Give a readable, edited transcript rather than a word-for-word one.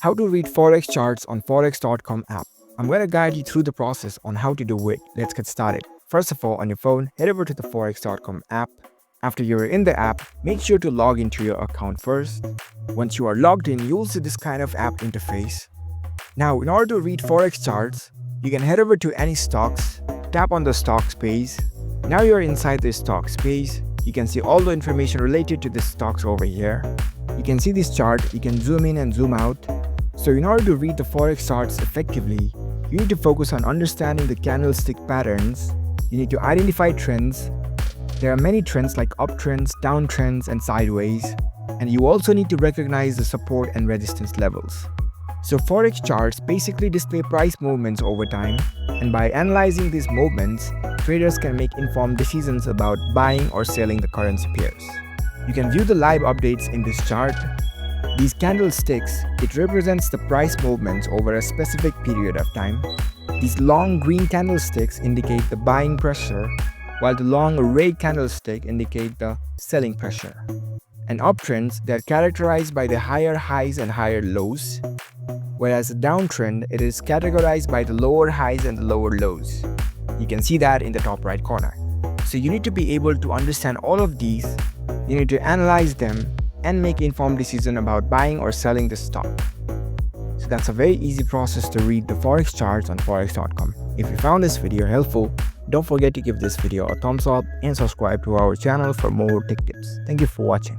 How to read Forex charts on Forex.com app. I'm going to guide you through the process on how to do it. Let's get started. First of all, on your phone, head over to the Forex.com app. After you're in the app, make sure to log into your account first. Once you are logged in, you'll see this kind of app interface. Now, in order to read Forex charts, you can head over to any stocks, tap on the stocks page. Now you're inside the stocks page. You can see all the information related to the stocks over here. You can see this chart, you can zoom in and zoom out. So in order to read the Forex charts effectively, you need to focus on understanding the candlestick patterns. You need to identify trends. There are many trends like uptrends, downtrends, and sideways. And you also need to recognize the support and resistance levels. So Forex charts basically display price movements over time, and by analyzing these movements, traders can make informed decisions about buying or selling the currency pairs. You can view the live updates in this chart. These candlesticks, it represents the price movements over a specific period of time. These long green candlesticks indicate the buying pressure, while the long red candlestick indicate the selling pressure. And uptrends, they are characterized by the higher highs and higher lows, whereas the downtrend, it is categorized by the lower highs and the lower lows. You can see that in the top right corner. So you need to be able to understand all of these. You need to analyze them and make informed decision about buying or selling the stock. So that's a very easy process to read the Forex charts on Forex.com. If you found this video helpful, don't forget to give this video a thumbs up and subscribe to our channel for more tech tips. Thank you for watching.